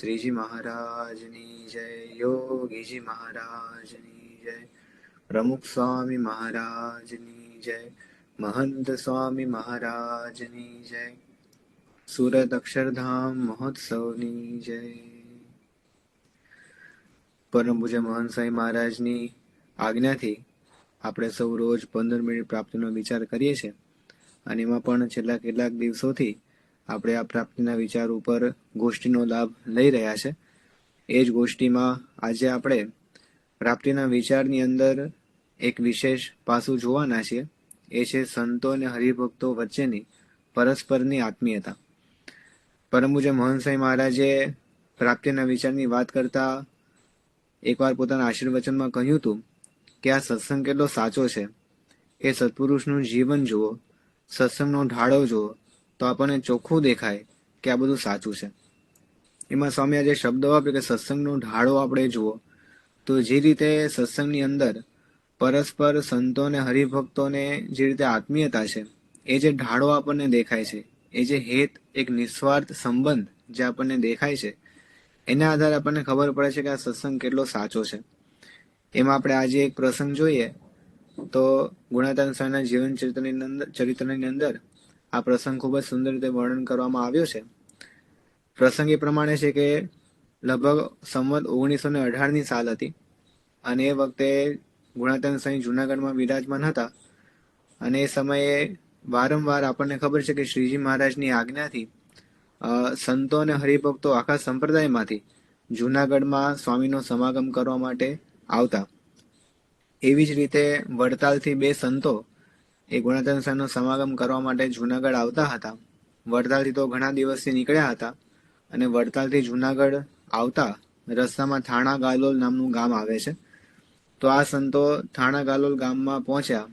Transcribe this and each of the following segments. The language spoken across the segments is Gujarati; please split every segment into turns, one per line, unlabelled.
શ્રીજી મહારાજની જય, યોગીજી મહારાજની જય, પ્રમુખ સ્વામી મહારાજની જય, મહંત સ્વામી મહારાજની જય, સુરત અક્ષરધામ મહોત્સવની જય. પરમ પૂજ્ય મહંત સ્વામી મહારાજની આજ્ઞાથી આપણે સૌ રોજ 15 મિનિટ પ્રાપ્તિનો વિચાર કરીએ છીએ અને એમાં પણ છેલ્લા કેટલાક દિવસોથી આપણે આ પ્રાપ્તિના વિચાર ઉપર ગોષ્ઠીનો લાભ લઈ રહ્યા છે. એ જ ગોષ્ઠીમાં આજે આપણે પ્રાપ્તિના વિચારની અંદર એક વિશેષ પાસું જોવાના છીએ. એ છે સંતો અને હરિભક્તો વચ્ચેની પરસ્પરની આત્મીયતા. પરમ પૂજ્ય મહંત સ્વામી મહારાજે પ્રાપ્તિના વિચારની વાત કરતા એકવાર પોતાના આશીર્વચનમાં કહ્યું હતું કે આ સત્સંગ કેટલો સાચો છે. એ સત્પુરુષનું જીવન જુઓ, સત્સંગનો ઢાળો જુઓ તો આપણને ચોખ્ખું દેખાય કે આ બધું સાચું છે. એમાં સ્વામી આજે શબ્દો આપ્યો કે સત્સંગનો ઢાળો આપણે જુઓ, તો જે રીતે સત્સંગની અંદર પરસ્પર સંતો અને હરિભક્તોને જે રીતે આત્મીયતા છે, એ જે ઢાળો આપણને દેખાય છે, એ જે હેત, એક નિસ્વાર્થ સંબંધ જે આપણને દેખાય છે, એના આધારે આપણને ખબર પડે છે કે આ સત્સંગ કેટલો સાચો છે. એમાં આપણે આજે એક પ્રસંગ જોઈએ તો ગુણાતીતાનંદ સ્વામીના જીવન ચરિત્રની અંદર આ પ્રસંગ ખૂબ જ સુંદર રીતે વર્ણન કરવામાં આવ્યો છે. પ્રસંગ એ પ્રમાણે છે કે લગભગ સંવત 1918ની સાલ હતી અને એ વખતે ગુણાતીતાનંદ સ્વામી જુનાગઢમાં વિરાજમાન હતા અને એ સમયે વારંવાર આપણને ખબર છે કે શ્રીજી મહારાજની આજ્ઞાથી સંતો અને હરિભક્તો આખા સંપ્રદાયમાંથી જુનાગઢમાં સ્વામીનો સમાગમ કરવા માટે આવતા. એવી જ રીતે વડતાલથી 2 સંતો એ ગુણાતીતાનંદ સ્વામીનો સમાગમ કરવા માટે જુનાગઢ આવતા હતા. વડતાલથી તો ઘણા દિવસથી નીકળ્યા હતા અને વડતાલથી જુનાગઢ આવતા રસ્તામાં થાણા ગાલોલ નામનું ગામ આવે છે. તો આ સંતો થાણા ગાલોલ ગામમાં પહોંચ્યા.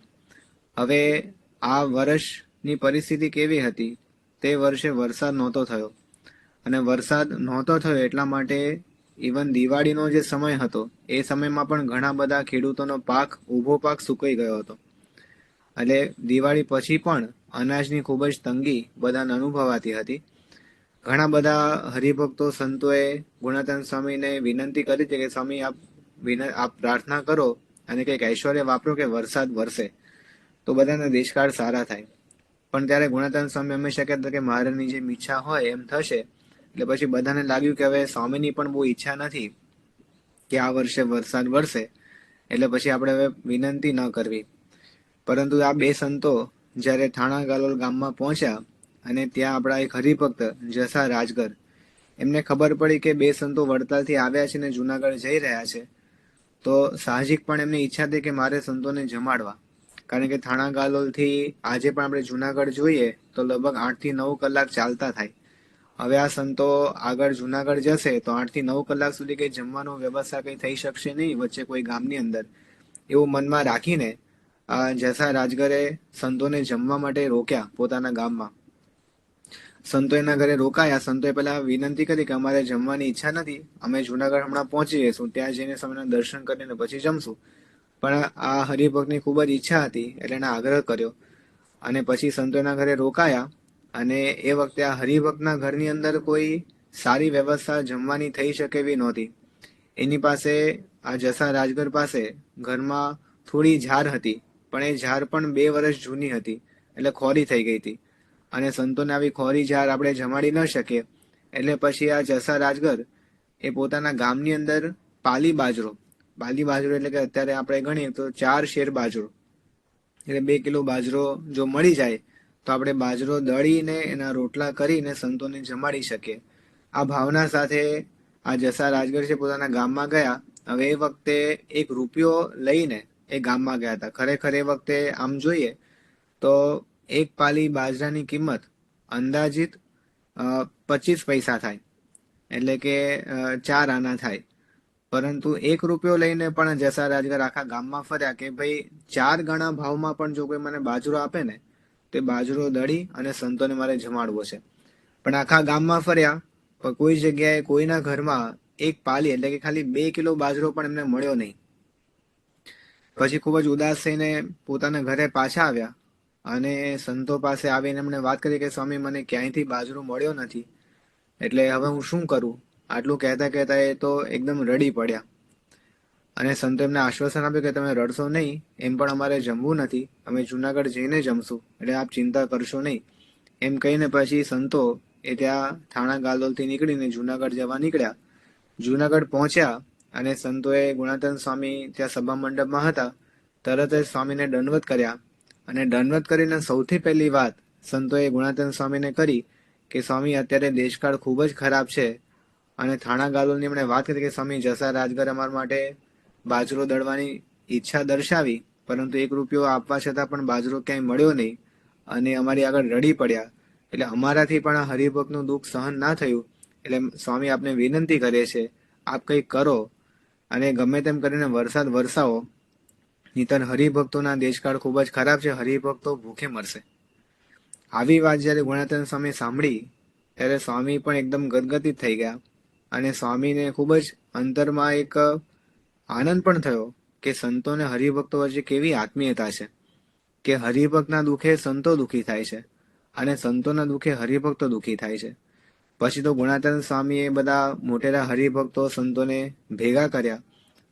હવે આ વર્ષની પરિસ્થિતિ કેવી હતી? તે વર્ષે વરસાદ નહોતો થયો અને વરસાદ નહોતો થયો એટલા માટે ઇવન દિવાળીનો જે સમય હતો એ સમયમાં પણ ઘણા બધા ખેડૂતોનો પાક, ઊભો પાક સુકાઈ ગયો હતો. એટલે દિવાળી પછી પણ અનાજની ખૂબ જ તંગી બધાને અનુભવાતી હતી. ઘણા બધા હરિભક્તો સંતોએ ગુણાતીતાનંદ સ્વામીને વિનંતી કરી હતી કે સ્વામી આપ પ્રાર્થના કરો અને કંઈક ઐશ્વર્ય વાપરો કે વરસાદ વરસે તો બધાના દેશકાળ સારા થાય. પણ ત્યારે ગુણાતીતાનંદ સ્વામી હંમેશા કહેતા કે મારાની જેમ ઈચ્છા હોય એમ થશે. એટલે પછી બધાને લાગ્યું કે હવે સ્વામીની પણ બહુ ઈચ્છા નથી કે આ વર્ષે વરસાદ વરસે, એટલે પછી આપણે હવે વિનંતી ન કરવી. પરંતુ આ 2 સંતો જ્યારે થાણા ગાલોલ ગામમાં પહોંચ્યા અને ત્યાં આપણા એક હરિભક્ત જસા રાજગર, એમને ખબર પડી કે 2 સંતો વડતાલથી આવ્યા છે ને જુનાગઢ જઈ રહ્યા છે, તો સાહજિક પણ એમની ઈચ્છા હતી કે મારે સંતોને જમાડવા. કારણ કે થાણા ગાલોલથી આજે પણ આપણે જુનાગઢ જોઈએ તો લગભગ 8 થી 9 કલાક ચાલતા થાય. હવે આ સંતો આગળ જુનાગઢ જશે તો 8 થી 9 કલાક સુધી કંઈ જમવાનું વ્યવસ્થા કંઈ થઈ શકશે નહીં વચ્ચે કોઈ ગામની અંદર. એવું મનમાં રાખીને જસા રાજગરે સંતોને જમવા માટે રોક્યા પોતાના ગામમાં. સંતો એના ઘરે રોકાયા. સંતોએ પહેલા વિનંતી કરી કે અમારે જમવાની ઈચ્છા નથી, અમે જુનાગઢ હમણાં પહોંચી જઈશું, ત્યાં જઈને સ્વામીના દર્શન કરીને પછી જમશું. પણ આ હરિભક્તની ખૂબ જ ઈચ્છા હતી એટલે એને આગ્રહ કર્યો અને પછી સંતો એના ઘરે રોકાયા. અને એ વખતે આ હરિભક્તના ઘરની અંદર કોઈ સારી વ્યવસ્થા જમવાની થઈ શકે એવી નહોતી. એની પાસે આ જસા રાજગર પાસે ઘરમાં થોડી ઝાર હતી, પણ એ ઝાર પણ 2 વર્ષ જૂની હતી એટલે ખોરી થઈ ગઈ હતી અને સંતોને આવી ખોરી ઝાર આપણે જમાડી ન શકીએ. એટલે પછી આ જસા રાજગર એ પોતાના ગામની અંદર પાલી બાજરો એટલે કે અત્યારે આપણે ગણીએ તો 4 શેર બાજરો, એટલે 2 કિલો બાજરો જો મળી જાય તો આપણે બાજરો દળીને એના રોટલા કરીને સંતોને જમાડી શકીએ. આ ભાવના સાથે આ જસા રાજગર છે પોતાના ગામમાં ગયા. હવે એ વખતે 1 રૂપિયો લઈને એ ગામમાં ગયા હતા. ખરેખર એ વખતે આમ જોઈએ તો 1 પાલી બાજરાની કિંમત અંદાજિત 25 પૈસા થાય, એટલે કે 4 આના થાય. પરંતુ 1 રૂપિયો લઈને પણ જસા રાજગર આખા ગામમાં ફર્યા કે ભાઈ 4 ગણા ભાવમાં પણ જો કોઈ મને બાજરો આપે ને તે બાજરો દળી અને સંતોને મારે જમાડવો છે. પણ આખા ગામમાં ફર્યા પણ કોઈ જગ્યાએ કોઈના ઘરમાં 1 પાલી એટલે કે ખાલી 2 કિલો બાજરો પણ એમને મળ્યો નહીં. પછી ખૂબ જ ઉદાસ થઈને પોતાના ઘરે પાછા આવ્યા અને સંતો પાસે આવીને એમણે વાત કરી કે સ્વામી મને ક્યાંયથી બાજરો મળ્યો નથી, એટલે હવે હું શું કરું? આટલું કહેતા કહેતા એ તો એકદમ રડી પડ્યા. અને સંતો એમને આશ્વાસન આપ્યું કે તમે રડશો નહીં, એમ પણ અમારે જમવું નથી, અમે જુનાગઢ જઈને જમશું, એટલે આપ ચિંતા કરશો નહીં. એમ કહીને પછી સંતો એ ત્યાં થાણા ગાલોલથી નીકળીને જુનાગઢ જવા નીકળ્યા. જુનાગઢ પહોંચ્યા અને સંતોએ ગુણાતીતાનંદ સ્વામી ત્યાં સભા મંડપમાં હતા. તરત જ સ્વામીને દંડવત કર્યા અને દંડવત કરીને સૌથી પહેલી વાત સંતોએ ગુણાતીતાનંદ સ્વામીને કરી કે સ્વામી અત્યારે દેશકાળ ખૂબ જ ખરાબ છે. અને થાણા ગાલોલની એમણે વાત કરી કે સ્વામી જસા રાજગર અમારા માટે બાજરો દળવાની ઈચ્છા દર્શાવી, પરંતુ 1 રૂપિયો આપવા છતાં પણ બાજરો ક્યાંય મળ્યો નહીં અને અમારી આગળ રડી પડ્યા. એટલે અમારાથી પણ આ હરિભક્તનું દુઃખ સહન ના થયું. એટલે સ્વામી આપને વિનંતી કરે છે, આપ કંઈક કરો અને ગમે તેમ કરીને વરસાદ વરસાવો, નહીંતર હરિભક્તોના દેશકાળ ખૂબ જ ખરાબ છે, હરિભક્તો ભૂખે મરશે. આવી વાત જ્યારે ગુણાતીતાનંદ સ્વામી સાંભળી ત્યારે સ્વામી પણ એકદમ ગદગદિત થઈ ગયા અને સ્વામીને ખૂબ જ અંતરમાં એક આનંદ પણ થયો કે સંતોને હરિભક્તો વચ્ચે કેવી આત્મીયતા છે, કે હરિભક્તના દુઃખે સંતો દુઃખી થાય છે અને સંતોના દુઃખે હરિભક્તો દુઃખી થાય છે. પછી તો ગુણાતીતાનંદ સ્વામીએ બધા મોટેરા હરિભક્તો સંતોને ભેગા કર્યા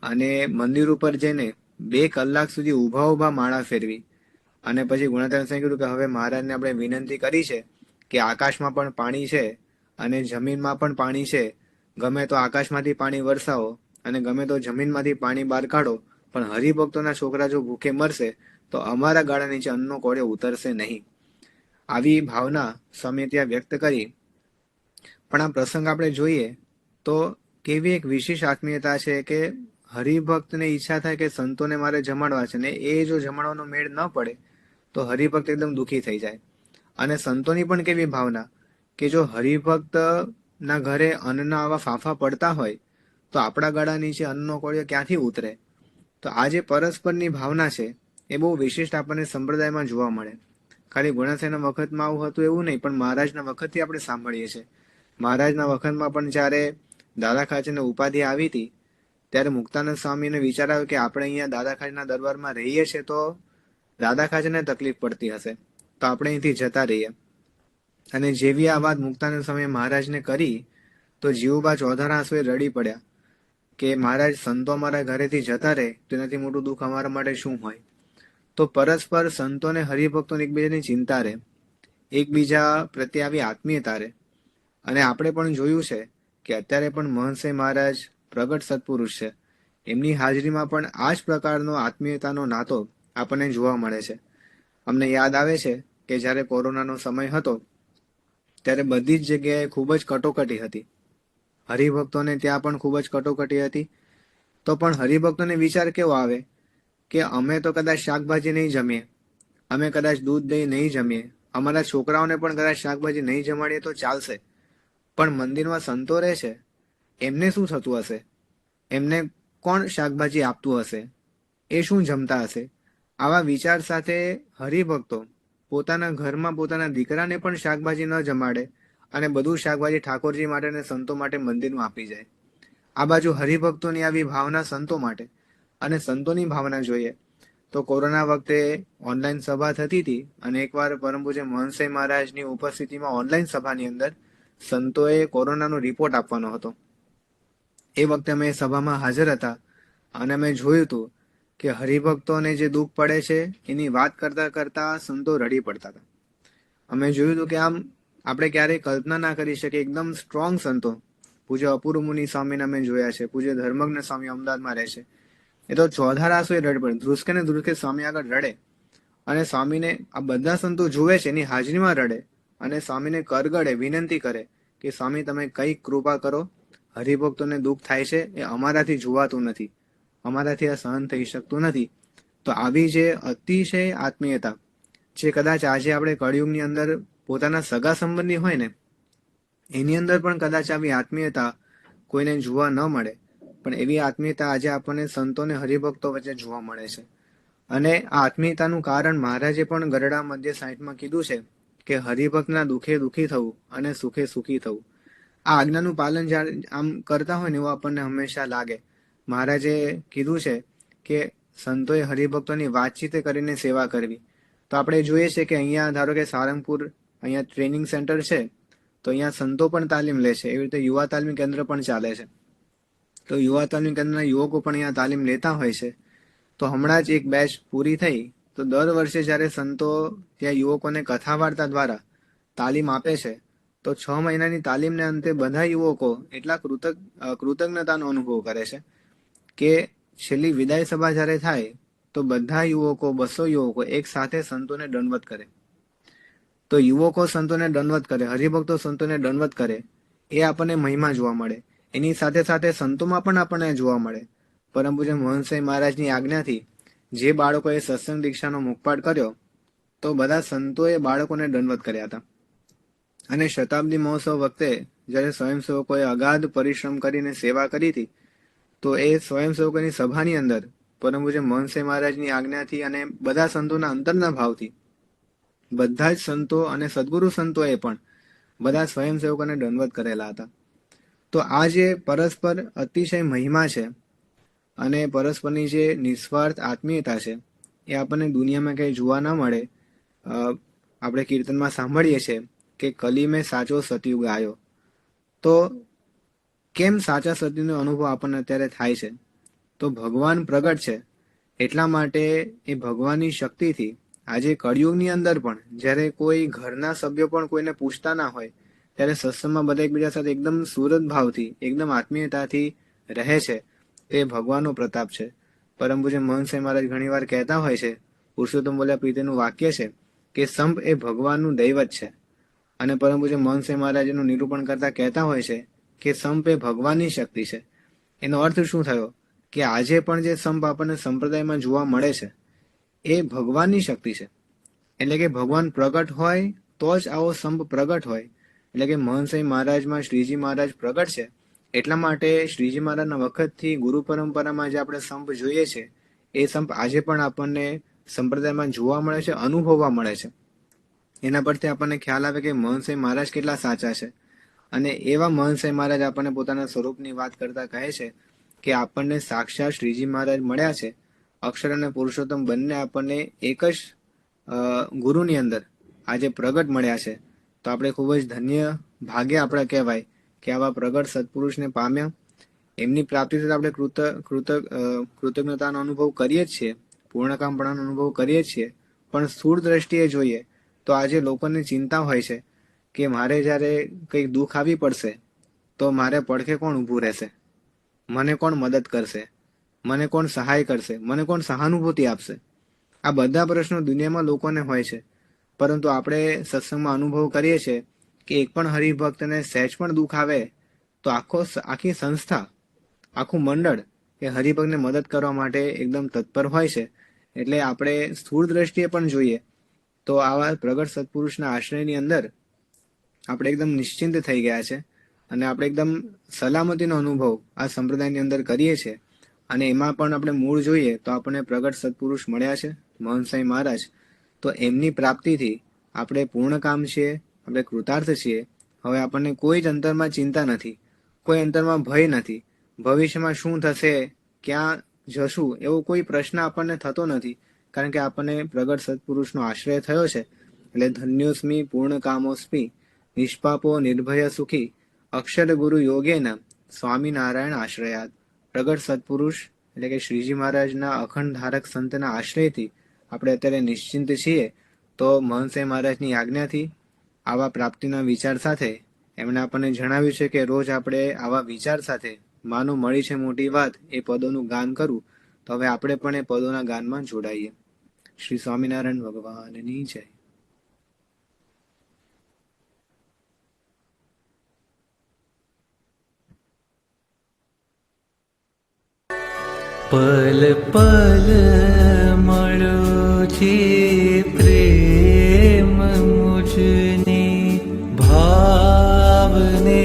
અને મંદિર ઉપર જઈને 2 કલાક સુધી ઊભા માળા ફેરવી. અને પછી ગુણાતીતાનંદ સ્વામીએ કીધું કે હવે મહારાજને આપણે વિનંતી કરી છે કે આકાશમાં પણ પાણી છે અને જમીનમાં પણ પાણી છે, ગમે તો આકાશમાંથી પાણી વરસાવો અને ગમે તો જમીનમાંથી પાણી બહાર કાઢો, પણ હરિભક્તોના છોકરા જો ભૂખે મરશે તો અમારા ગાળા નીચે અન્નનો કોળિયો ઉતરશે નહીં. આવી ભાવના સ્વામીએ ત્યાં વ્યક્ત કરી. પણ આ પ્રસંગ આપણે જોઈએ તો કેવી એક વિશેષ આત્મીયતા છે કે હરિભક્તને ઈચ્છા થાય કે સંતોને મારે જમાડવા છે ને એ જો જમાડવાનો મેળ ન પડે તો હરિભક્ત એકદમ દુઃખી થઈ જાય. અને સંતોની પણ કેવી ભાવના કે જો હરિભક્તના ઘરે અન્નના આવા ફાંફા પડતા હોય તો આપણા ગાળા નીચે અન્નનો કોળિયો ક્યાંથી ઉતરે. તો આ જે પરસ્પરની ભાવના છે એ બહુ વિશિષ્ટ આપણને સંપ્રદાયમાં જોવા મળે. ખાલી ગુણાતીતાનંદના વખતમાં આવું હતું એવું નહીં, પણ મહારાજના વખતથી આપણે સાંભળીએ છીએ. મહારાજના વખતમાં પણ જ્યારે દાદા ખાચરને ઉપાધિ આવી હતી ત્યારે મુક્તાનંદ સ્વામીને વિચાર આવ્યો કે આપણે અહીંયા દાદા ખાચરના દરબારમાં રહીએ છીએ તો દાદા ખાચરને તકલીફ પડતી હશે, તો આપણે અહીંથી જતા રહીએ. અને જેવી આ વાત મુક્તાનંદ સ્વામીએ મહારાજને કરી તો જીવુબા ચોધારા આંસુએ રડી પડ્યા કે મહારાજ સંતો અમારા ઘરેથી જતા રહે તો એનાથી મોટું દુઃખ અમારા માટે શું હોય. તો પરસ્પર સંતોને હરિભક્તોને એકબીજાની ચિંતા રહે, એકબીજા પ્રત્યે આવી આત્મીયતા રહે. અને આપણે પણ જોયું છે કે અત્યારે પણ મહંતસિંહ મહારાજ પ્રગટ સત્પુરુષ છે, એમની હાજરીમાં પણ આ જ પ્રકારનો આત્મીયતાનો નાતો આપણને જોવા મળે છે. અમને યાદ આવે છે કે જ્યારે કોરોનાનો સમય હતો ત્યારે બધી જ જગ્યાએ ખૂબ જ કટોકટી હતી. હરિભક્તોને ત્યાં પણ ખૂબ જ કટોકટી હતી. તો પણ હરિભક્તોને વિચાર કેવો આવે કે અમે તો કદાચ શાકભાજી નહીં જમીએ, અમે કદાચ દૂધ દહીં નહીં જમીએ, અમારા છોકરાઓને પણ કદાચ શાકભાજી નહીં જમાડીએ તો ચાલશે, પણ મંદિરમાં સંતો રહે છે એમને શું થતું હશે, એમને કોણ શાકભાજી આપતું હશે, એ શું જમતા હશે. આવા વિચાર સાથે હરિભક્તો પોતાના ઘરમાં પોતાના દીકરાને પણ શાકભાજી ન જમાડે અને બધું શાકભાજી ઠાકોરજી માટે અને સંતો માટે મંદિરમાં આપી જાય. આ બાજુ હરિભક્તોની આવી ભાવના સંતો માટે. અને સંતોની ભાવના જોઈએ તો કોરોના વખતે ઓનલાઈન સભા થતી હતી અને એકવાર પરમ પૂજ્ય મહંતસિંહ મહારાજની ઉપસ્થિતિમાં ઓનલાઈન સભાની અંદર સંતોએ કોરોનાનો રિપોર્ટ આપવાનો હતો. એ વખતે અમે સભામાં હાજર હતા અને અમે જોયું હતું કે હરિભક્તોને જે દુઃખ પડે છે એની વાત કરતા કરતા સંતો રડી પડતા હતા. અમે જોયું હતું કે આમ આપણે ક્યારેય કલ્પના ના કરી શકીએ, એકદમ સ્ટ્રોંગ સંતો. પૂજ્ય અપૂર્વ મુનિ સ્વામીને અમે જોયા છે, પૂજ્ય ધર્મજ્ઞ સ્વામી અમદાવાદમાં રહે છે, એ તો ચોધારા આંસુએ રડ પડે, ધ્રુસકે ને ધ્રુસકે સ્વામી આગળ રડે. અને સ્વામીને આ બધા સંતો જુએ છે એની હાજરીમાં રડે અને સ્વામીને કરગડે, વિનંતી કરે કે સ્વામી તમે કંઈક કૃપા કરો, હરિભક્તોને દુઃખ થાય છે એ અમારાથી જોવાતું નથી, અમારાથી આ સહન થઈ શકતું નથી. તો આવી જે અતિશય આત્મીયતા જે કદાચ આજે આપણે કળિયુગની અંદર પોતાના સગા સંબંધી હોય ને એની અંદર પણ કદાચ આવી આત્મીયતા કોઈને જોવા ન મળે, પણ એવી આત્મીયતા આજે આપણને સંતોને હરિભક્તો વચ્ચે જોવા મળે છે. અને આ આત્મીયતાનું કારણ મહારાજે પણ ગરડા મધ્ય 60માં કીધું છે કે હરિભક્તના દુઃખે દુઃખી થવું અને સુખે સુખી થવું. આ આજ્ઞાનું પાલન જ્યારે આમ કરતા હોય ને એવું આપણને હંમેશા લાગે. મહારાજે કીધું છે કે સંતોએ હરિભક્તોની વાતચીત કરીને સેવા કરવી. તો આપણે જોઈએ છે કે અહીંયા ધારો કે સારંગપુર અહીંયા ટ્રેનિંગ સેન્ટર છે, તો અહીંયા સંતો પણ તાલીમ લે છે. એવી રીતે યુવા તાલીમ કેન્દ્ર પણ ચાલે છે. તો યુવા તાલીમ કેન્દ્રના યુવકો પણ અહીંયા તાલીમ લેતા હોય છે. તો હમણાં જ એક બેચ પૂરી થઈ, તો દર વર્ષે જ્યારે સંતો ત્યાં યુવકોને કથા વાર્તા દ્વારા તાલીમ આપે છે, તો 6 મહિનાની તાલીમને અંતે બધા યુવકો એટલા કૃતજ્ઞતાનો અનુભવ કરે છે કે છેલ્લી વિદાય સભા જ્યારે થાય તો બધા યુવકો 200 યુવકો એક સાથે સંતોને દંડવત કરે. તો યુવકો સંતોને દંડવત કરે, હરિભક્તો સંતોને દંડવત કરે, એ આપણને મહિમા જોવા મળે. એની સાથે સાથે સંતોમાં પણ આપણને જોવા મળે. પરમ પૂજ્ય મોહનસાઈ મહારાજની આજ્ઞાથી જે બાળકોએ સત્સંગ દીક્ષાનો મુખપાઠ કર્યો, તો બધા સંતોએ બાળકોને દંડવત કર્યા હતા. અને શતાબ્દી મહોત્સવ વખતે જ્યારે સ્વયંસેવકોએ અગાધ પરિશ્રમ કરીને સેવા કરી હતી, તો એ સ્વયંસેવકોની સભાની અંદર પરમ પૂજ્ય મોહનસાઈ મહારાજની આજ્ઞાથી અને બધા સંતોના અંતરના ભાવથી બધા જ સંતો અને સદગુરુ સંતોએ પણ બધા સ્વયંસેવકોને દંડવત કરેલા હતા. તો આ જે પરસ્પર અતિશય મહિમા છે અને પરસ્પરની જે નિસ્વાર્થ આત્મીયતા છે, એ આપણને દુનિયામાં કંઈ જોવા ન મળે. આપણે કીર્તનમાં સાંભળીએ છીએ કે કલી મેં સાચો સતયુગ આવ્યો. તો કેમ સાચા સતયુગનો અનુભવ આપણને અત્યારે થાય છે? તો ભગવાન પ્રગટ છે, એટલા માટે એ ભગવાનની શક્તિથી આજે કળિયુગની અંદર પણ જ્યારે કોઈ ઘરના સભ્યો પણ કોઈને પૂછતા ના હોય, ત્યારે સત્સંગમાં બધા એકબીજા સાથે એકદમ સુરત ભાવથી, એકદમ આત્મીયતાથી રહે છે. તે ભગવાનનો પ્રતાપ છે. પરમ પૂજ્ય મોહનસાઈ મહારાજ ઘણીવાર કહેતા હોય છે, પુરુષોત્તમ બોલ્યા પ્રીતિનું વાક્ય છે કે સંપ એ ભગવાનનું દૈવત છે. અને પરમ પૂજ્ય મોહનસાઈ મહારાજ એનું નિરૂપણ કરતા કહેતા હોય છે કે સંપ એ ભગવાનની શક્તિ છે. એનો અર્થ શું થયો કે આજે પણ જે સંપ આપણને સંપ્રદાયમાં જોવા મળે છે, એ ભગવાનની શક્તિ છે. એટલે કે ભગવાન પ્રગટ હોય તો જ આવો સંપ પ્રગટ હોય. એટલે કે મોહનસાઈ મહારાજમાં શ્રીજી મહારાજ પ્રગટ છે, એટલા માટે શ્રીજી મહારાજના વખતથી ગુરુ પરંપરામાં જે આપણે સંપ જોઈએ છે, એ સંપ આજે પણ આપણને સંપ્રદાયમાં જોવા મળે છે, અનુભવવા મળે છે. એના પરથી આપણને ખ્યાલ આવે કે મોહનસાઈ મહારાજ કેટલા સાચા છે. અને એવા મોહનસાઈ મહારાજ આપણને પોતાના સ્વરૂપની વાત કરતા કહે છે કે આપણને સાક્ષાત શ્રીજી મહારાજ મળ્યા છે. અક્ષર અને પુરુષોત્તમ બંને આપણને એક જ ગુરુની અંદર આજે પ્રગટ મળ્યા છે. તો આપણે ખૂબ જ ધન્ય ભાગ્ય આપણે કહેવાય કે આવા પ્રગટ સત્પુરુષને પામ્યા. એમની પ્રાપ્તિથી આપણે કૃતજ્ઞતાનો અનુભવ કરીએ જ છીએ, પૂર્ણકામપણાનો અનુભવ કરીએ જ છીએ. પણ સ્થૂળ દ્રષ્ટિએ જોઈએ તો આજે લોકોને ચિંતા હોય છે કે મારે જ્યારે કંઈક દુઃખ આવી પડશે તો મારે પડખે કોણ ઊભું રહેશે, મને કોણ મદદ કરશે, મને કોણ સહાય કરશે, મને કોણ સહાનુભૂતિ આપશે. આ બધા પ્રશ્નો દુનિયામાં લોકોને હોય છે. પરંતુ આપણે સત્સંગમાં અનુભવ કરીએ છીએ કે એક પણ હરિભક્તને સહેજ પણ દુઃખ આવે તો આખી સંસ્થા, આખું મંડળ એ હરિભક્તને મદદ કરવા માટે એકદમ તત્પર હોય છે. એટલે આપણે સ્થૂળ દ્રષ્ટિએ પણ જોઈએ તો આવા પ્રગટ સત્પુરુષના આશ્રયની અંદર આપણે એકદમ નિશ્ચિંત થઈ ગયા છે અને આપણે એકદમ સલામતીનો અનુભવ આ સંપ્રદાયની અંદર કરીએ છીએ. અને એમાં પણ આપણે મૂળ જોઈએ તો આપણને પ્રગટ સત્પુરુષ મળ્યા છે, મોહનસાઈ મહારાજ. તો એમની પ્રાપ્તિથી આપણે પૂર્ણકામ છીએ, આપણે કૃતાર્થ છીએ. હવે આપણને કોઈ જ અંતરમાં ચિંતા નથી, કોઈ અંતરમાં ભય નથી. ભવિષ્યમાં શું થશે, ક્યાં જશું, એવો કોઈ પ્રશ્ન આપણને થતો નથી. કારણ કે આપણને પ્રગટ સત્પુરુષનો આશ્રય થયો છે. એટલે ધન્યોસ્મી પૂર્ણ કામોસ્મી નિષ્પાપો નિર્ભય સુખી અક્ષર ગુરુ યોગેન સ્વામિનારાયણ આશ્રયાત. પ્રગટ સત્પુરુષ એટલે કે શ્રીજી મહારાજના અખંડ ધારક સંતના આશ્રયથી આપણે અત્યારે નિશ્ચિંત છીએ. તો મોહનસાઈ મહારાજની આજ્ઞાથી આવા પ્રાપ્તિના વિચાર સાથે એમણે આપણને જણાવ્યું છે કે રોજ આપણે આવા વિચાર સાથે માનો મળી છે મોટી વાત એ પદોનું ગાન કરવું. તો હવે આપણે પણ એ પદોના ગાનમાં જોડાઈએ. શ્રી સ્વામિનારાયણ ભગવાનની જય.
પલ પલ મળો છે પ્રેમ મુજને, ભાવને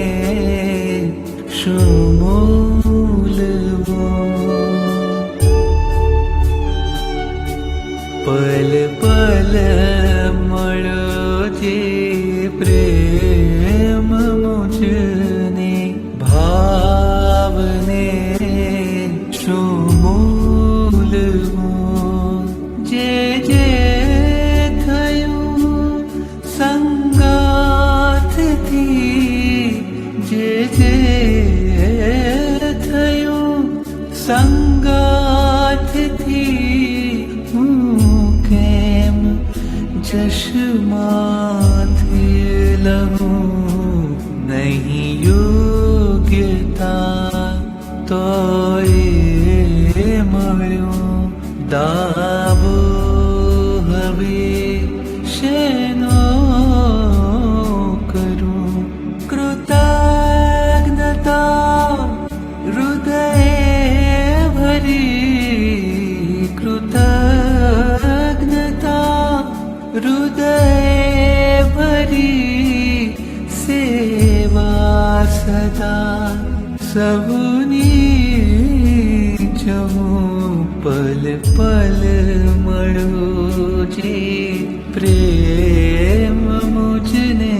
શું મૂલવો. પલ પલ મળો છે પ્રેમ મુજને, ભાવને શું મૂલવો. જે જે થયું સંગાથથી હું કેમ જશમાંથી લઉં નહીં યોગ્યતા તો એ મળ્યું દાવો હવે શેનો કરું કૃતજ્ઞતા હૃદય ભરી કૃતજ્ઞતા હૃદય ભરી સેવા સદા સૌની જમું પલ પલ મળો જે પ્રેમ મુજને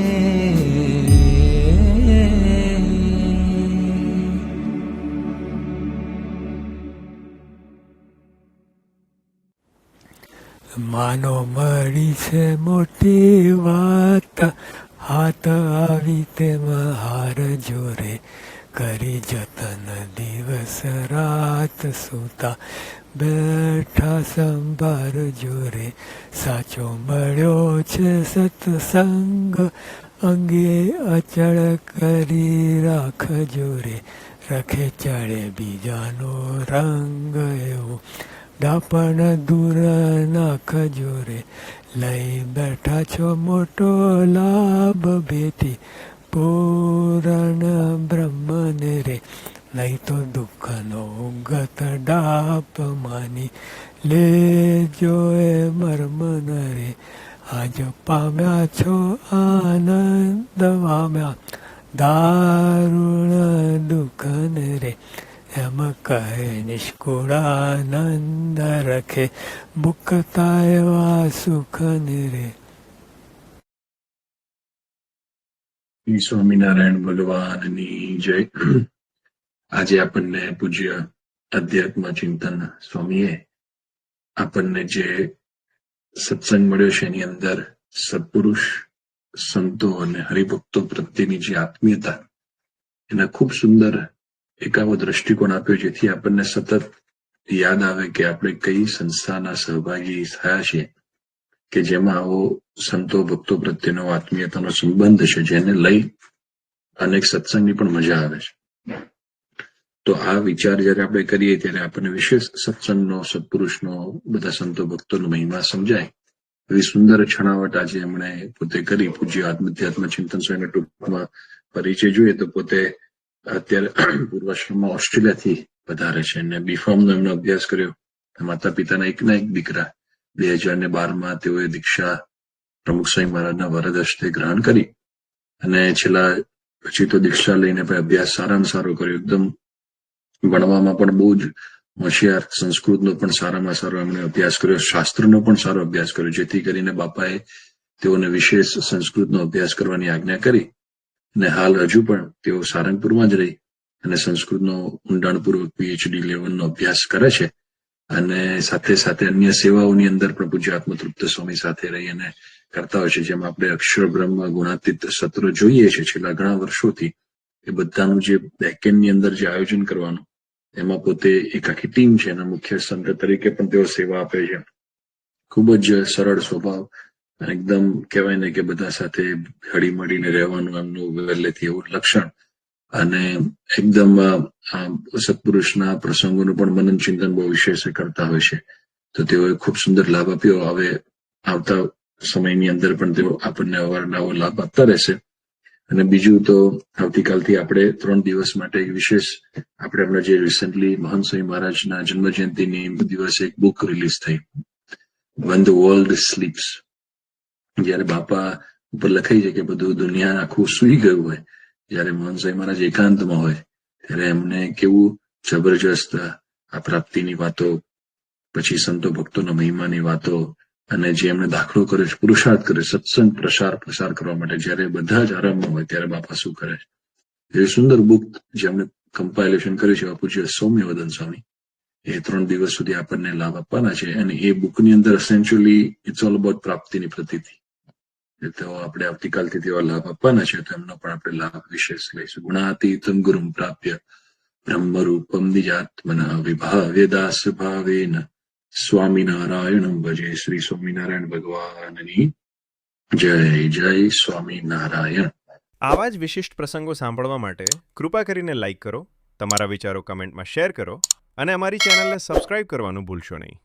માનો મળી છે મોટી વાત હાથ આવી તેમાં હાર જોરે કરી જતન દિવસ રાત સૂતા બેઠા સંભાર જોરે સાચો મળ્યો છે સત્સંગ અંગે અચળ કરી રાખ જોરે રખે ચડે બીજાનો રંગ એવો ડાપણ દૂર નાખ જોરે લઈ બેઠા છો મોટો લાભ ભેટી પૂરણ બ્રહ્મને રે નહીં તો દુઃખનો ગત ડાપ માની લેજો એ મર્મન રે આજ પામ્યા છો આનંદ પામ્યા દારુણ દુઃખન રે એમ કહે નિષ્કુળાનંદ રખે મુક્તા એવા સુખન રે.
સ્વામિનારાયણ ભગવાનની જય. આજે આપણને પૂજ્ય અધ્યાત્મ ચિંતન સ્વામીએ આપણને જે સત્સંગ મળ્યો છે એની અંદર સત્પુરુષ સંતો અને હરિભક્તો પ્રત્યેની જે આત્મીયતા એના ખૂબ સુંદર એકાવો દ્રષ્ટિકોણ આપ્યો, જેથી આપણને સતત યાદ આવે કે આપણે કઈ સંસ્થાના સહભાગી થયા છીએ કે જેમાં આવો સંતો ભક્તો પ્રત્યેનો આત્મીયતાનો સંબંધ છે, જેને લઈ અનેક સત્સંગની પણ મજા આવે છે. તો આ વિચાર જયારે આપણે કરીએ ત્યારે આપણને વિશેષ સત્સંગનો, સત્પુરુષનો, બધા સંતો ભક્તોનો મહિમા સમજાય એવી સુંદર છણાવટ આજે એમણે પોતે કરી. પૂજ્ય આત્મ ચિંતન સ્વામીનો ટૂંકમાં પરિચય જોઈએ તો પોતે અત્યારે પૂર્વાશ્રમમાં ઓસ્ટ્રેલિયાથી વધારે છે અને બીફોર્મનો એમનો અભ્યાસ કર્યો. માતા પિતાના એકના એક દીકરા. 2012માં તેઓએ દીક્ષા પ્રમુખ સ્વામી મહારાજના વરદ હસ્તે ગ્રહણ કરી અને છેલ્લા પછી તો દીક્ષા લઈને અભ્યાસ સારામાં સારો કર્યો. એકદમ ભણવામાં પણ બહુ જ હોશિયાર, સંસ્કૃતનો પણ સારામાં સારો એમણે અભ્યાસ કર્યો, શાસ્ત્રનો પણ સારો અભ્યાસ કર્યો, જેથી કરીને બાપાએ તેઓને વિશેષ સંસ્કૃતનો અભ્યાસ કરવાની આજ્ઞા કરી અને હાલ હજુ પણ તેઓ સારંગપુરમાં જ રહી અને સંસ્કૃતનો ઊંડાણપૂર્વક PhD લેવલનો અભ્યાસ કરે છે અને સાથે સાથે અન્ય સેવાઓની અંદર પણ પૂજ્ય આત્મતૃપ્ત સ્વામી સાથે રહી અને કરતા હોય છે. જેમ આપણે અક્ષર બ્રહ્મ ગુણાતીત સત્ર જોઈએ છે છેલ્લા ઘણા વર્ષોથી, એ બધાનું જે બેકેન્ડની અંદર જે આયોજન કરવાનું એમાં પોતે એક આખી ટીમ છે, એના મુખ્ય સંત તરીકે પણ તેઓ સેવા આપે છે. ખૂબ જ સરળ સ્વભાવ, એકદમ કહેવાય ને કે બધા સાથે હળી મળીને રહેવાનું એમનું વહેલેથી એવું લક્ષણ અને એકદમ સત્પુરુષના પ્રસંગોનું પણ મનન ચિંતન બહુ વિશેષ કરતા હોય છે. તો તેઓએ ખૂબ સુંદર લાભ આપ્યો. હવે આવતા સમયની અંદર પણ તેઓ આપણને અવારનવાર લાભ આપતા રહેશે. અને બીજું તો આવતીકાલથી આપણે 3 દિવસ માટે એક વિશેષ આપણે હમણાં જે રિસેન્ટલી મહંત સ્વામી મહારાજના જન્મજયંતિની દિવસે એક બુક રિલીઝ થઈ, When the World Sleeps. જયારે બાપા ઉપર લખાઈ છે કે બધું દુનિયા આખું સુઈ ગયું હોય, જયારે મહંત સ્વામી મહારાજ એકાંતમાં હોય ત્યારે એમને કેવું જબરજસ્ત આ પ્રાપ્તિની વાતો, પછી સંતો ભક્તોના મહિમાની વાતો અને જે એમણે દાખલો કર્યો છે, પુરુષાર્થ કર્યો સત્સંગ પ્રસાર કરવા માટે, જયારે બધા જ આરામમાં હોય ત્યારે બાપા શું કરે છે. એ સુંદર બુક જે એમણે કમ્પાઇલેશન કર્યું છે પૂજ્ય સૌમ્યવદન સ્વામી, એ 3 દિવસ સુધી આપણને લાભ આપવાના છે. અને એ બુકની અંદર એસેન્ચ્યુઅલી ઇટ્સ ઓલ અબાઉટ પ્રાપ્તિની પ્રતીતિ. તો આપણે આવતીકાલથી તેવા લાભ આપવાના છે, તો એમનો પણ આપણે લાભ વિશેષ લઈશું. ગુણાતીતમ ગુરુમ પ્રાપ્ય બ્રહ્મરૂપમ નિજાત્મના વિભાવ્ય દાસ ભાવેન સ્વામિનારાયણમ ભજે. શ્રી સ્વામિનારાયણ ભગવાનની જય. જય સ્વામિનારાયણ.
આવા જ વિશિષ્ટ પ્રસંગો સાંભળવા માટે કૃપા કરીને લાઈક કરો, તમારા વિચારો કમેન્ટમાં શેર કરો અને અમારી ચેનલને સબસ્ક્રાઇબ કરવાનું ભૂલશો નહીં.